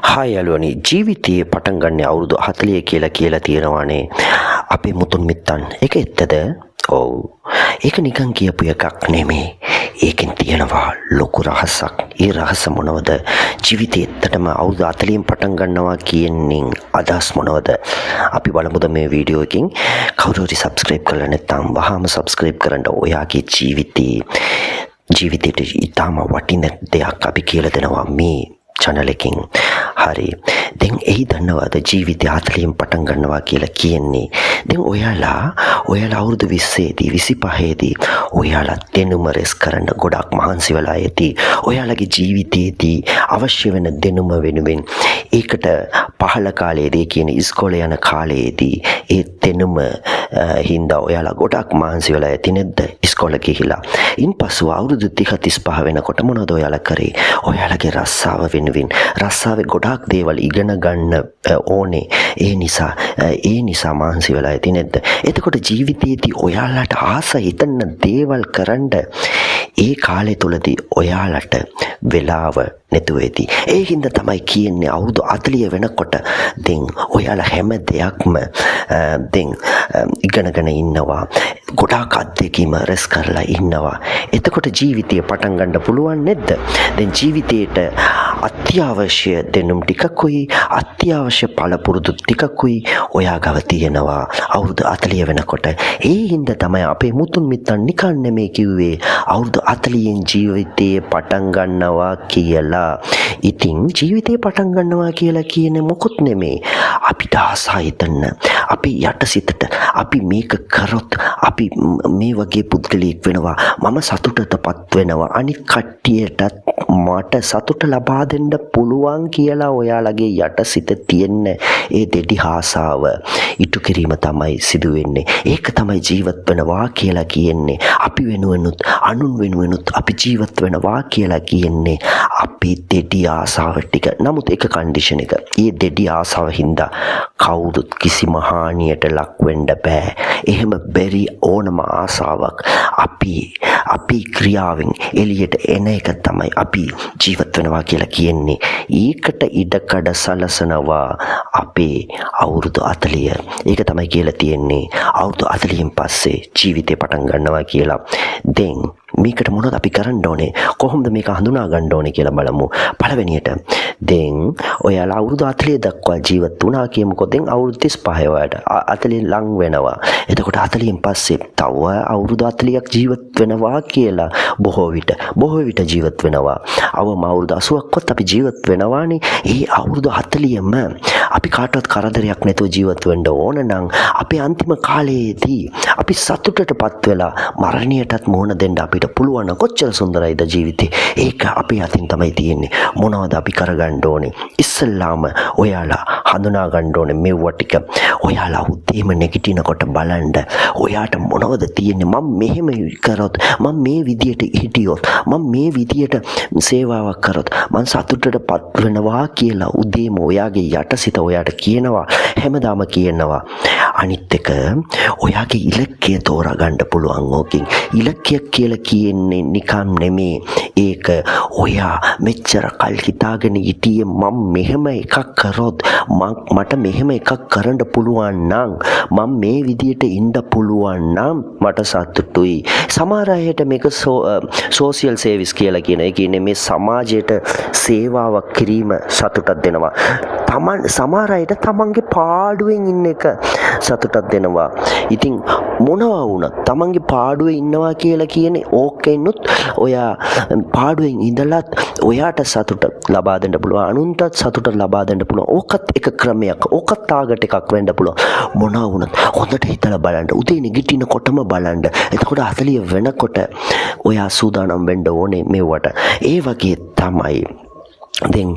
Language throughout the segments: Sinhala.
හායි යාළුවනි, ජීවිතයේ පටන් ගන්න අවුරුදු 40 කියලා තියෙනවානේ අපේ මුතුන් මිත්තන්. ඒක ඇත්තද? ඔව්. ඒක නිකන් කියපු එකක් නෙමේ. ඒකෙන් තියෙනවා ලොකු රහසක්. ඒ රහස මොනවද? ජීවිතේ ඇත්තටම අවුරුදු 40න් පටන් ගන්නවා කියන්නෙන් අදහස් මොනවද? අපි බලමුද මේ වීඩියෝ එකකින්. කවුරු හරි සබ්ස්ක්‍රයිබ් කරලා නැත්නම් වහාම සබ්ස්ක්‍රයිබ් කරන්න. ඔයාගේ ජීවිතේට ඉතාම වටින දෙයක් අපි කියලා දෙනවා මේ channel එකකින්. හරි. දැන් එහි දන්නවද ජීවිතය 40න් පටන් ගන්නවා කියලා කියන්නේ? දැන් ඔයාලා අවුරුදු 20 දී 25 දී ඔයාලා දෙනුම රෙස් කරන්න ගොඩක් මහන්සි වෙලා ඇති. ඔයාලගේ ජීවිතයේදී අවශ්‍ය වෙන දෙනුම වෙනුවෙන් ඒකට පහළ කාලයේදී කියන ඉස්කෝලේ යන කාලයේදී ඒ දෙනුම හින්දා ඔයාලා ගොඩක් මහන්සි වෙලා ඇති නේද? ඉස්කෝලේ ගිහිලා. ඉන්පසු අවුරුදු 35 වෙනකොට මොනවද ඔයාලා කරේ? ඔයාලගේ රස්සාව වෙනුවෙන් රස්සාවේ ගොඩාක් දේවල් ඉගෙන ගන්න ඕනේ. ඒ නිසා මහන්සි වෙලා ඇති නේද? එතකොට ජීවිතයේදී ඔයාලට ආස හිතන දේවල් කරන්න ඒ කාලය තුලදී ඔයාලට වෙලාව නැතුව ඇති. ඒ හින්දා තමයි කියන්නේ අවුරුදු 40 වෙනකොට දැන් ඔයාලා හැම දෙයක්ම දැන් ඉගෙනගෙන ඉන්නවා. ගොඩාක් අත්දැකීම් රැස් කරලා ඉන්නවා. එතකොට ජීවිතය පටන් ගන්න පුළුවන් නේද? දැන් ජීවිතේට අත්‍යවශ්‍ය දෙනුම් ටිකකුයි අත්‍යවශ්‍ය පළපුරුදු ටිකකුයි ඔයා ගාව තියෙනවා අවුරුදු 40 වෙනකොට. ඒ හින්දා තමයි අපේ මුතුන් මිත්තන් නිකන් නෙමේ කිව්වේ අවුරුදු 40න් ජීවිතේ පටන් ගන්නවා කියලා. ඉතින් ජීවිතේ පටන් ගන්නවා කියලා කියන්නේ මොකොත් නෙමේ. අපිට ආසයිතන්න අපි යටසිතට අපි මේක කරොත් අපි මේ වගේ පුද්ගලයෙක් වෙනවා. මම සතුටටපත් වෙනවා. අනිත් කට්ටියටත් මට සතුට ලබා දෙන්න පුළුවන් කියලා ඔයාලගේ යටසිත තියෙන ඒ දෙඩි ආසාව ඉටු කිරීම තමයි සිදු වෙන්නේ. ඒක තමයි ජීවත් වෙනවා කියලා කියන්නේ. අපි වෙනුවෙනුත් අනුන් වෙනුවෙනුත් අපි ජීවත් වෙනවා කියලා කියන්නේ අපේ දෙඩි ආසාව ටික. නමුත් එක කන්ඩිෂන් එක. ඒ දෙඩි ආසාව හින්දා කවුරුත් කිසිම හානියට ලක් වෙන්න බෑ. එහෙම බැරි ඕනම ආසාවක් අපි ක්‍රියාවෙන් එළියට එන එක තමයි අපි ජීවත් වෙනවා කියලා කියන්නේ. ඒකට ඉඩකඩ සලසනවා අපේ අවුරුදු 40. ඒක තමයි කියලා තියෙන්නේ අවුරුදු 40න් පස්සේ ජීවිතේ පටන් ගන්නවා කියලා. දැන් මේකට මොනවද අපි කරන්න ඕනේ? කොහොමද මේක හඳුනා ගන්න ඕනේ කියලා බලමු. පළවෙනියට දැන් ඔයාලා අවුරුදු 40 දක්වා ජීවත් වුණා කියමුකෝ. දැන් අවුරුදු 35 ඔයාලට 40 ලං වෙනවා. එතකොට 40න් පස්සේ තව අවුරුදු 40ක් ජීවත් වෙනවා කියලා බොහෝ විට ජීවත් වෙනවා. අවම අවුරුදු 80ක්වත් අපි ජීවත් වෙනවානේ. ඒ අවුරුදු 40ම අපි කාටවත් කරදරයක් නැතුව ජීවත් වෙන්න ඕන නම් අපේ අන්තිම කාලයේදී අපි සතුටටපත් වෙලා මරණයටත් මුහුණ දෙන්න අපිට පුළුවන්. කොච්චර සුන්දරයිද ජීවිතේ. ඒක අපේ අතින් තමයි තියෙන්නේ. මොනවද අපි කරගන්න ඕනේ? ඉස්සල්ලාම ඔයාලා හඳුනා ගන්න ඕනේ මෙව්ව ටික. ඔයාලා උදේම නැගිටිනකොට බලන්න ඔයාට මොනවද තියෙන්නේ? මම මෙහෙම කරොත්, මම මේ විදියට හිටියොත්, මම මේ විදියට සේවාවක් කරොත් මම සතුටටපත් වෙනවා කියලා උදේම ඔයාගේ යටසිත ඔයාට කියනවා. හැමදාම කියනවා. අනිත් එක ඔයාගේ ඉලක්කය තෝරා ගන්න පුළුවන් ඕකෙන්. ඉලක්කය කියලා කියන්නේ නිකම් නෙමේ. ඒක ඔයා මෙච්චර කල් හිතාගෙන හිටියේ මම මෙහෙම එකක් කරොත් මට මෙහෙම එකක් කරන්න පුළුවන් නම් මම මේ විදියට ඉන්න පුළුවන් නම් මට සතුටුයි. සමහර අයට මේක සෝෂියල් සර්විස් කියලා කියන. ඒ කියන්නේ මේ සමාජයට සේවාවක් කිරීම සතුටක් දෙනවා. සමහර අයට තමන්ගේ පාඩුවෙන් ඉන්න එක සතුටක් දෙනවා. ඉතින් මොනවා වුණත් තමන්ගේ පාඩුවේ ඉන්නවා කියලා කියන්නේ ඕකෙන්නුත් ඔයා පාඩුවෙන් ඉඳලත් ඔයාට සතුට ලබා දෙන්න පුළුවන්. අනුන්ටත් සතුට ලබා දෙන්න පුළුවන්. ඕකත් එක ක්‍රමයක්. ඕකත් තාගට එකක් වෙන්න පුළුවන්. මොනවා වුණත් හොඳට හිතලා බලන්න. උදේ නැගිටිනකොටම බලන්න. එතකොට 40 වෙනකොට ඔයා සූදානම් වෙන්න ඕනේ මෙවට. ඒ වගේ තමයි දැන්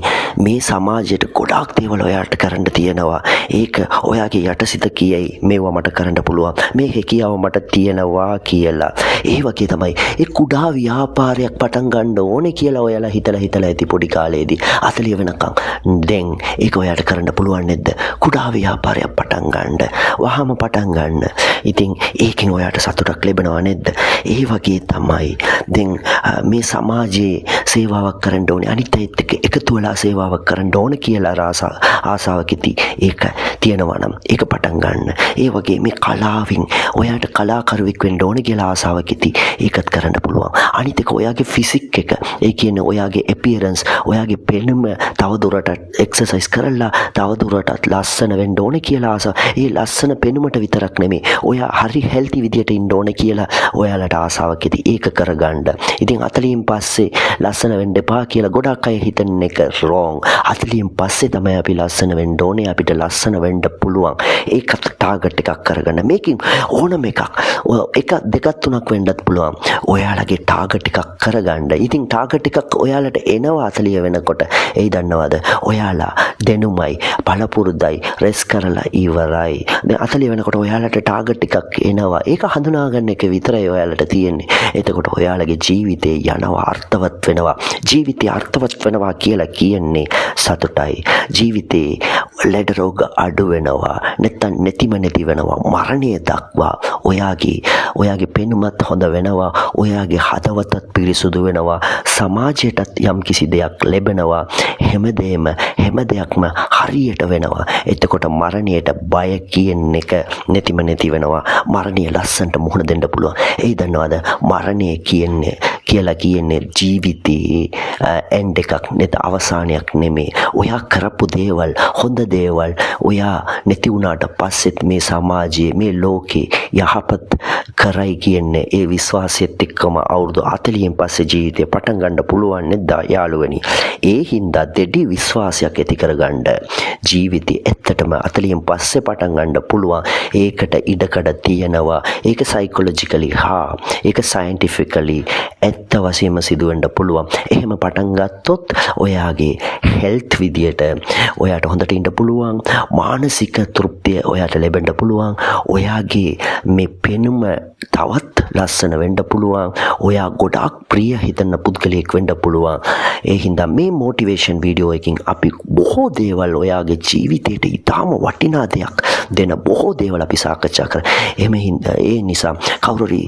මේ සමාජයට ගොඩාක් දේවල් ඔයාට කරන්න තියෙනවා. ඒක ඔයාගේ යටසිත කියයි මේවා මට කරන්න පුළුවන්. මේ හැකියාව මට තියෙනවා කියලා. ඒ වගේ තමයි ඒ කුඩා ව්‍යාපාරයක් පටන් ගන්න ඕනේ කියලා ඔයාලා හිතලා ඇති පොඩි කාලේදී 40 වෙනකම්. දැන් ඒක ඔයාට කරන්න පුළුවන් නේද? කුඩා ව්‍යාපාරයක් පටන් ගන්න. වහම පටන් ගන්න. ඉතින් ඒකෙන් ඔයාට සතුටක් ලැබෙනවා නේද? ඒ වගේ තමයි දැන් මේ සමාජයේ සේවාවක් කරන්න ඕනේ. අනිත් අයත් එක්ක එකතු වෙලා සේවාවක් කරන්න ඕන කියලා ආසාවක් ඒක තියෙනවා නම් ඒක පටන් ගන්න. ඒ වගේ මේ කලාවෙන් ඔයාට කලාකරුවෙක් වෙන්න ඕන කියලා ආසාවක් ඒකත් කරන්න පුළුවන්. අනිත් එක ඔයාගේ ෆිසික් එක, ඒ කියන්නේ ඔයාගේ අපියරන්ස්, ඔයාගේ පෙනුම තවදුරටත් එක්සර්සයිස් කරලා තවදුරටත් ලස්සන වෙන්න ඕන කියලා ආසාව. ඒ ලස්සන පෙනුමට විතරක් නෙමෙයි, ඔයා හරි හෙල්ති විදියට ඉන්න ඕන කියලා ඔයාලට ආසාවක් ඒක කරගන්න. ඉතින් 40න් පස්සේ ලස්සන වෙන්න එපා කියලා ගොඩක් අය හිතන එක wrong. 40න් පස්සේ තමයි අපි ලස්සන වෙන්න ඕනේ, අපිට ලස්සන වෙන්න පුළුවන්. ඒකට ටාගට් එකක් කරගන්න. මේකෙන් ඕනම එකක් දෙකක් තුනක් වෙන්නත් පුළුවන්. ඔයාලගේ ටාගට් එකක් කරගන්න. ඉතින් ටාගට් එකක් ඔයාලට එනවා 40 වෙනකොට. ඒ දන්නවද? ඔයාලා දෙනුමයි පළපුරුදයි රෙස් කරලා ඉවරයි. දැන් 40 වෙනකොට ඔයාලට ටාගට් එකක් එනවා. ඒක හඳුනා ගන්න එක විතරයි ඔයාලට තියෙන්නේ. එතකොට ඔයාලගේ ජීවිතේ යනවා අර්ථවත් වෙනවා. ජීවිතය අර්ථවත් වෙනවා කියලා කියන්නේ සතුටයි. ජීවිතේ ලෙඩ රෝග අඩු වෙනවා. නැත්නම් නැති වෙනවා. මරණය දක්වා ඔයාගේ පෙනුමත් හොඳ වෙනවා. ඔයාගේ හදවතත් පිරිසුදු වෙනවා. සමාජයටත් යම් කිසි දෙයක් ලැබෙනවා. හැම දෙයක්ම හරියට වෙනවා. එතකොට මරණයට බය කියන එක නැති වෙනවා. මරණය ලස්සනට මුහුණ දෙන්න පුළුවන්. ඒ දන්නවද? මරණය කියලා කියන්නේ ජීවිතේ එන්ඩ් එකක් නැත, අවසානයක් නෙමෙයි. ඔයා කරපු දේවල්, හොඳ දේවල් ඔයා නැති වුණාට පස්සෙත් මේ සමාජයේ, මේ ලෝකේ යහපත් කරයි කියන්නේ ඒ විශ්වාසයත් එක්කම අවුරුදු 40න් පස්සේ ජීවිතේ පටන් ගන්න පුළුවන් නේද යාළුවනි? ඒ හින්දා දෙඩි විශ්වාසයක් ඇති කරගන්න. ජීවිතේ ඇත්තටම 40න් පස්සේ පටන් ගන්න පුළුවන්. ඒකට ඉඩකඩ තියෙනවා. ඒක සයිකොලොජිකලි ඒක සයන්ටිෆිකලි ඇත්ත වශයෙන්ම සිදුවෙන්න පුළුවන්. එහෙම පටන් ගත්තොත් ඔයාගේ හෙල්ත් විදියට ඔයාට හොඳට ඉන්න පුළුවන්. මානසික තෘප්තිය ඔයාට ලැබෙන්න පුළුවන්. ඔයාගේ මේ පෙනුම තවත් ලස්සන වෙන්න පුළුවන්. ඔයා ගොඩාක් ප්‍රිය හිතන පුද්ගලයෙක් වෙන්න පුළුවන්. ඒ හින්දා මේ මොටිවේෂන් වීඩියෝ එකකින් අපි බොහෝ දේවල් ඔයාගේ ජීවිතයට ඉතාම වටිනා දෙයක් දෙන බොහෝ දේවල් අපි සාකච්ඡා කරා. ඒ නිසා කවුරුරි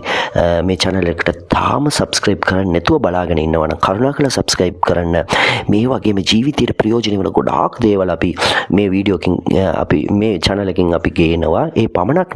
මේ channel එකට තාම subscribe කරන්න නැතුව බලාගෙන ඉන්නවා නම් කරුණාකරලා subscribe කරන්න. මේ වගේම ජීවිතයට ප්‍රයෝජන වෙන ගොඩාක් දේවල් අපි මේ වීඩියෝ එකකින් අපි මේ channel එකකින් අපි ගේනවා. ඒ පමණක්